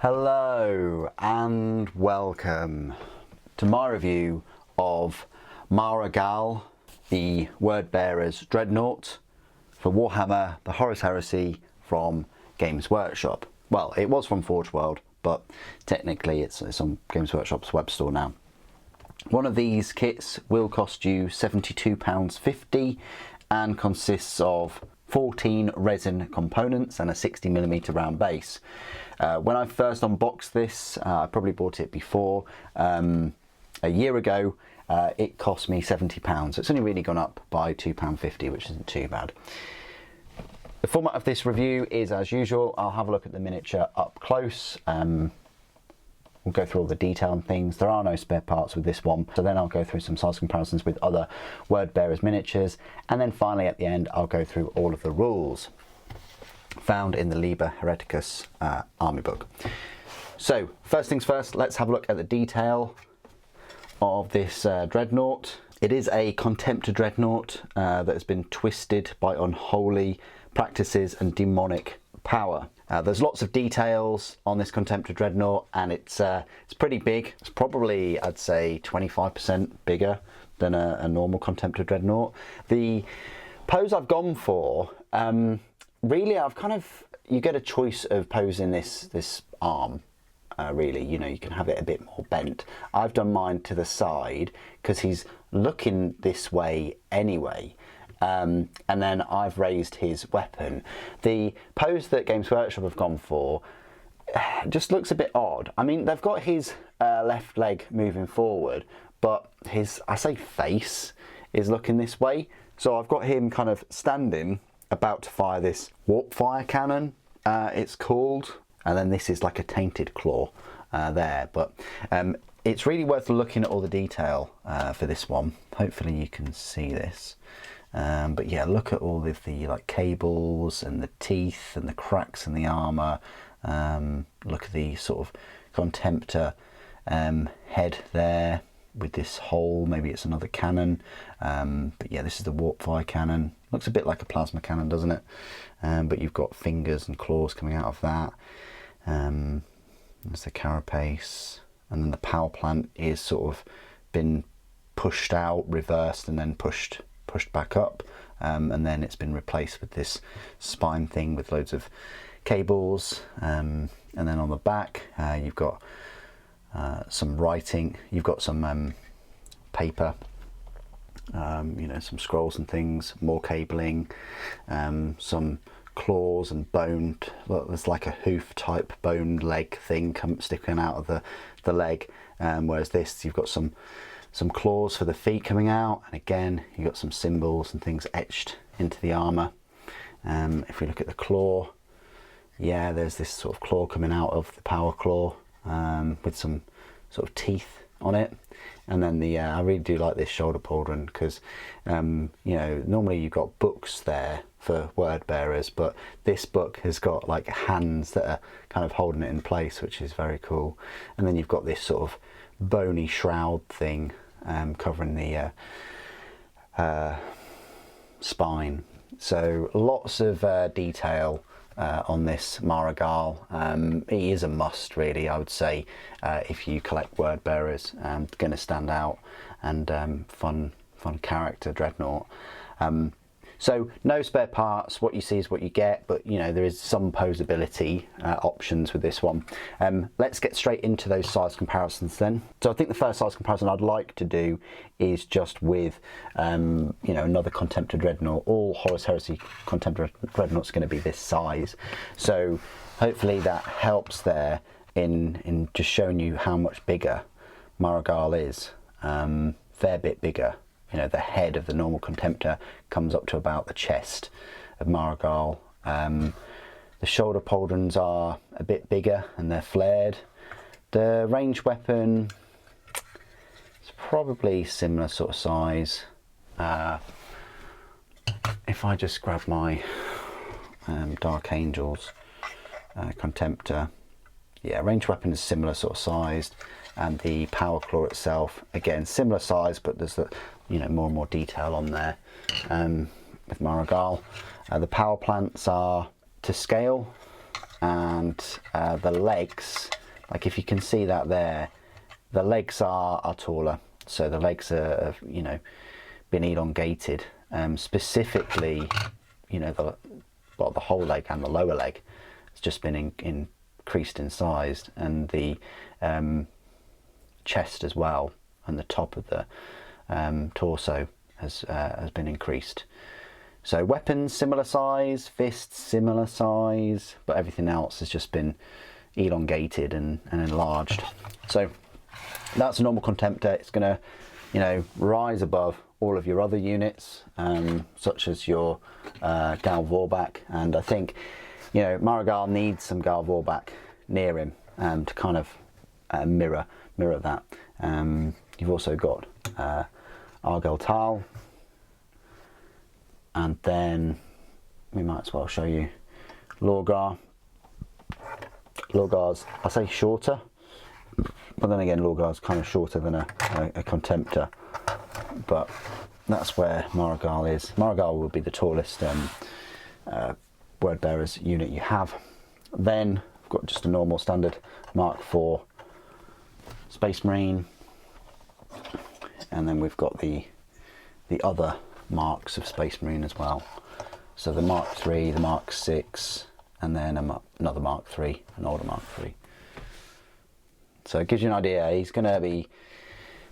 Hello and welcome to my review of Mhara Gal, the Wordbearer's Dreadnought for Warhammer, the Horus Heresy from Games Workshop. Well, it was from Forge World, but technically it's on Games Workshop's web store now. One of these kits will cost you £72.50 and consists of 14 resin components and a 60mm round base. When I first unboxed this, I probably bought it before, a year ago, it cost me £70. So it's only really gone up by £2.50, which isn't too bad. The format of this review is as usual. I'll have a look at the miniature up close. We'll go through all the detail and things. There are no spare parts with this one. So then I'll go through some size comparisons with other Wordbearers miniatures. And then finally at the end, I'll go through all of the rules found in the Liber Hereticus army book. So first things first, let's have a look at the detail of this dreadnought. It is a Contemptor dreadnought that has been twisted by unholy practices and demonic power. There's lots of details on this Contemptor dreadnought, and it's pretty big. It's probably, I'd say, 25% bigger than a normal Contemptor dreadnought. The pose I've gone for, really, you get a choice of posing this arm. Really, you know, you can have it a bit more bent. I've done mine to the side because he's looking this way anyway. And then I've raised his weapon. The pose that Games Workshop have gone for just looks a bit odd. I mean, they've got his left leg moving forward, but his, I say face, is looking this way. So I've got him kind of standing, about to fire this warp fire cannon, it's called. And then this is like a tainted claw there. But it's really worth looking at all the detail for this one. Hopefully you can see this. But yeah, look at all of the like cables and the teeth and the cracks in the armour. Look at the sort of Contemptor head there with this hole. Maybe it's another cannon. But yeah, this is the warp fire cannon. Looks a bit like a plasma cannon, doesn't it? But you've got fingers and claws coming out of that. There's the carapace, and then the power plant is sort of been pushed out, reversed, and then pushed back up, and then it's been replaced with this spine thing with loads of cables, and then on the back you've got some writing, you've got some paper, you know, some scrolls and things, more cabling, some claws and boned, well, there's like a hoof type bone leg thing sticking out of the leg, whereas this, you've got some claws for the feet coming out, and again you've got some symbols and things etched into the armour. If we look at the claw, yeah, there's this sort of claw coming out of the power claw, with some sort of teeth on it. And then the I really do like this shoulder pauldron because you know, normally you've got books there for word bearers, but this book has got like hands that are kind of holding it in place, which is very cool. And then you've got this sort of bony shroud thing covering the spine. So lots of detail on this Mhara Gal. He is a must, really, I would say, if you collect word bearers. Going to stand out, and fun character dreadnought. So no spare parts, what you see is what you get, but you know, there is some posability options with this one. Let's get straight into those size comparisons then. So I think the first size comparison I'd like to do is just with you know, another Contemptor dreadnought. All Horus Heresy Contemptor dreadnoughts are going to be this size, so hopefully that helps there in just showing you how much bigger Mhara Gal is. Fair bit bigger. You know, the head of the normal Contemptor comes up to about the chest of Mhara Gal. The shoulder pauldrons are a bit bigger and they're flared. The ranged weapon is probably similar sort of size. If I just grab my Dark Angels Contemptor, yeah, ranged weapon is similar sort of sized, and the power claw itself, again, similar size, but there's the, you know, more and more detail on there with Mhara Gal. The power plants are to scale, and the legs, like if you can see that there, the legs are taller. So the legs are, you know, been elongated. Specifically, you know, the whole leg and the lower leg has just been increased in size, and the chest as well, and the top of the torso has been increased. So weapons similar size, fists similar size, but everything else has just been elongated and enlarged. So that's a normal Contemptor. It's going to, you know, rise above all of your other units, such as your Gal Vorbak, and I think, you know, Mhara Gal needs some Gal Vorbak near him to kind of mirror that. You've also got Argel Tal, and then we might as well show you Lorgar. Lorgar's, I say shorter, but then again Lorgar's kind of shorter than a Contemptor, but that's where Mhara Gal is. Mhara Gal will be the tallest Word Bearers unit you have. Then I've got just a normal standard Mark IV Space Marine, and then we've got the other marks of Space Marine as well. So the Mark III, the Mark VI, and then another Mark III, an older Mark III. So it gives you an idea. He's going to be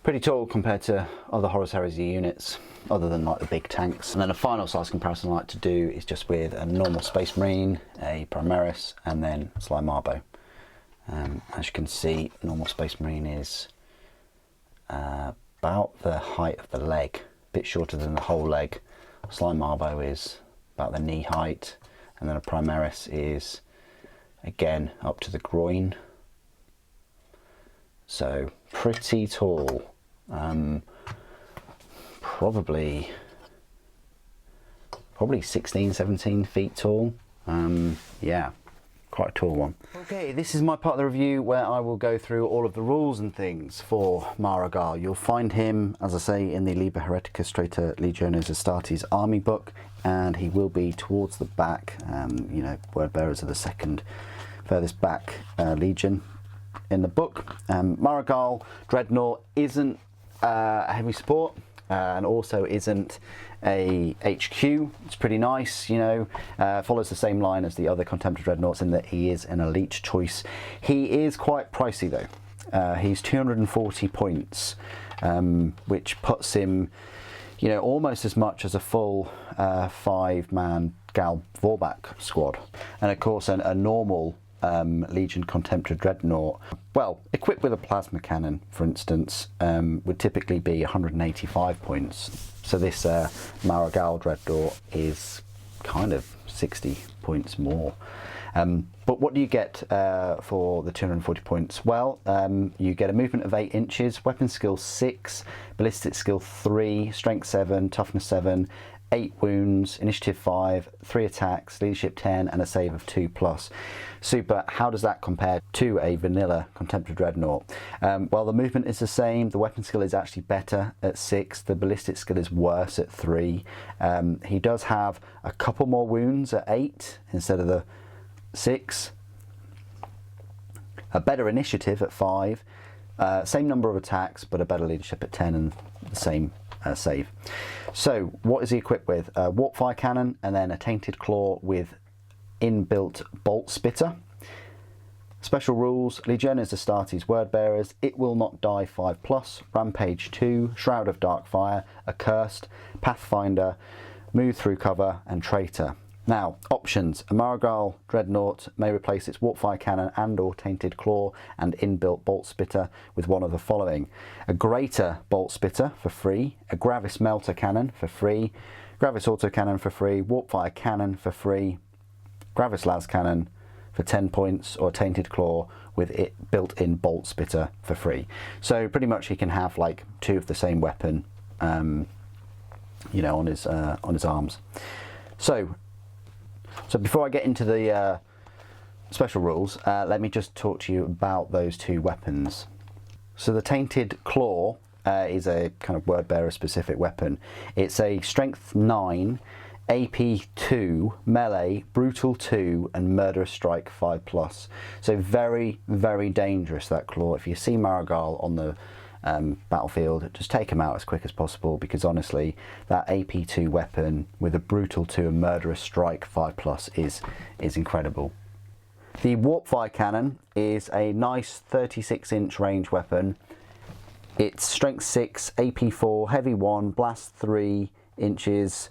pretty tall compared to other Horus Heresy units, other than like the big tanks. And then a final size comparison I like to do is just with a normal Space Marine, a Primaris, and then Sly Marbo. As you can see, normal Space Marine is about the height of the leg, a bit shorter than the whole leg. Sly Marbo is about the knee height, and then a Primaris is again up to the groin. So pretty tall, probably 16, 17 feet tall. Yeah, quite a tall one. Okay, this is my part of the review where I will go through all of the rules and things for Mhara Gal. You'll find him, as I say, in the Liber Hereticus Strata Legiones Astartes army book, and he will be towards the back. You know, Word Bearers are the second furthest back legion in the book. Mhara Gal Dreadnought isn't a heavy support, and also isn't a HQ. It's pretty nice, you know, follows the same line as the other Contemptor Dreadnoughts in that he is an elite choice. He is quite pricey though. He's 240 points, which puts him, you know, almost as much as a full 5-man Gal Vorbak squad. And of course a normal Legion Contemptor Dreadnought, well, equipped with a plasma cannon, for instance, would typically be 185 points. So this Mhara Gal Dreadnought is kind of 60 points more. But what do you get for the 240 points? Well, you get a movement of 8 inches, weapon skill 6, ballistic skill 3, strength 7, toughness 7, 8 wounds, initiative 5, 3 attacks, leadership 10, and a save of 2+. Super. How does that compare to a vanilla Contemptor Dreadnought? Well, the movement is the same, the weapon skill is actually better at 6, the ballistic skill is worse at 3. He does have a couple more wounds at 8 instead of the 6. A better initiative at 5, same number of attacks, but a better leadership at 10 and the same save. So what is he equipped with? A warp fire cannon, and then a tainted claw with inbuilt bolt spitter. Special rules: Legiones Astartes Word Bearers, it will not die 5+, Rampage 2, Shroud of Dark Fire, Accursed, Pathfinder, Move Through Cover, and Traitor. Now, options: a Mhara Gal Dreadnought may replace its warpfire cannon and or tainted claw and inbuilt bolt spitter with one of the following: a greater bolt spitter for free, a Gravis melter cannon for free, Gravis autocannon for free, warpfire cannon for free, Gravis las cannon for 10 points, or tainted claw with it built-in bolt spitter for free. So pretty much he can have like 2 of the same weapon, you know, on his arms. So before I get into the special rules, let me just talk to you about those 2 weapons. So the Tainted Claw is a kind of Word Bearer specific weapon. It's a strength 9 AP 2, Melee, Brutal 2 and Murderous Strike 5+. So very, very dangerous, that claw. If you see Mhara Gal on the battlefield, just take him out as quick as possible, because honestly that AP 2 weapon with a Brutal 2 and Murderous Strike 5+ is incredible. The Warp Fire Cannon is a nice 36-inch range weapon. It's Strength 6, AP 4, Heavy 1, Blast 3 inches,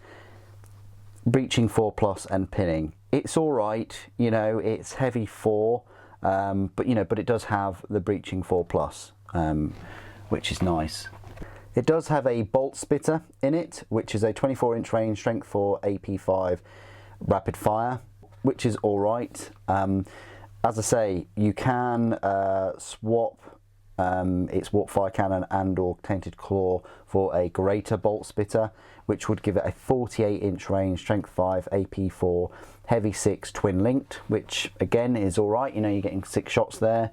Breaching 4+ and Pinning. It's alright, you know, it's Heavy 4, but it does have the Breaching 4+, which is nice. It does have a Bolt Spitter in it, which is a 24-inch range, Strength 4, AP 5, Rapid Fire, which is alright. As I say, you can swap its Warp Fire Cannon and or Tainted Claw for a greater Bolt Spitter, which would give it a 48-inch range, Strength 5, AP 4, Heavy 6, Twin Linked, which again is alright, you know, you're getting 6 shots there.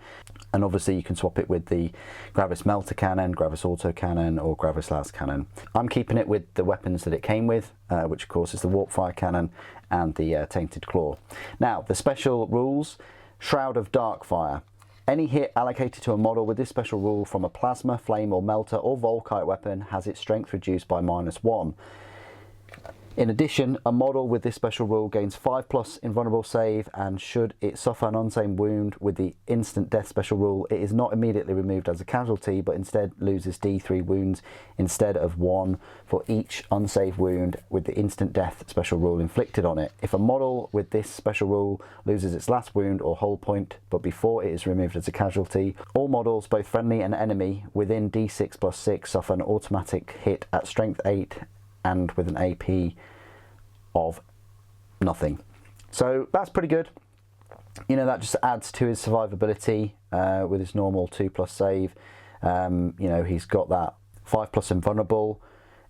And obviously you can swap it with the Gravis Melter Cannon, Gravis Auto Cannon or Gravis Las Cannon. I'm keeping it with the weapons that it came with, which of course is the Warp Fire Cannon and the Tainted Claw. Now, the special rules: Shroud of Darkfire. Any hit allocated to a model with this special rule from a plasma, flame or melter or volkite weapon has its strength reduced by -1. In addition, a model with this special rule gains 5+ invulnerable save, and should it suffer an unsaved wound with the instant death special rule, it is not immediately removed as a casualty, but instead loses D3 wounds instead of 1 for each unsaved wound with the instant death special rule inflicted on it. If a model with this special rule loses its last wound or hull point, but before it is removed as a casualty, all models, both friendly and enemy, within D6+6 suffer an automatic hit at Strength 8 and with an AP of nothing. So that's pretty good. You know, that just adds to his survivability with his normal 2+ save. You know, he's got that 5+ invulnerable,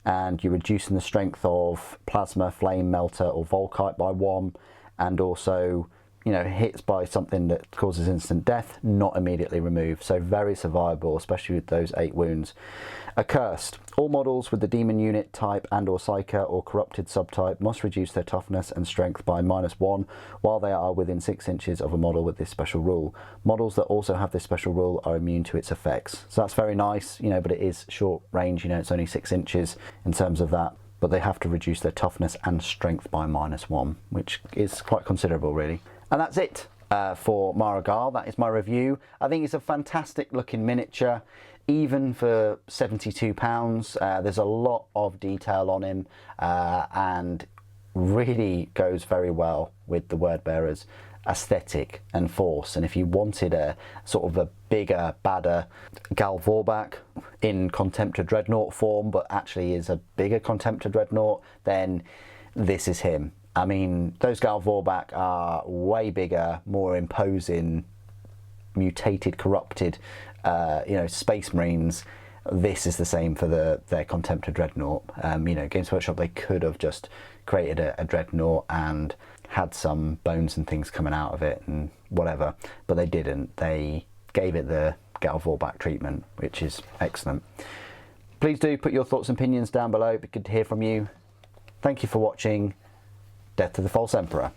and you're reducing the strength of plasma, flame, melter or volkite by 1, and also, you know, hits by something that causes instant death, not immediately removed. So very survivable, especially with those 8 wounds. Accursed. All models with the demon unit type and or psyker or corrupted subtype must reduce their toughness and strength by -1 while they are within 6 inches of a model with this special rule. Models that also have this special rule are immune to its effects. So that's very nice, you know, but it is short range, you know, it's only 6 inches in terms of that, but they have to reduce their toughness and strength by -1, which is quite considerable really. And that's it for Mhara Gal. That is my review. I think it's a fantastic looking miniature, even for £72. There's a lot of detail on him and really goes very well with the word bearer's aesthetic and force. And if you wanted a sort of a bigger, badder Gal Vorbak in Contemptor Dreadnought form, but actually is a bigger Contemptor Dreadnought, then this is him. I mean, those Gal Vorbak are way bigger, more imposing, mutated, corrupted, you know, Space Marines. This is the same for their Contemptor Dreadnought. You know, Games Workshop, they could have just created a Dreadnought and had some bones and things coming out of it and whatever, but they didn't. They gave it the Gal Vorbak treatment, which is excellent. Please do put your thoughts and opinions down below. It'd be good to hear from you. Thank you for watching. Death to the False Emperor.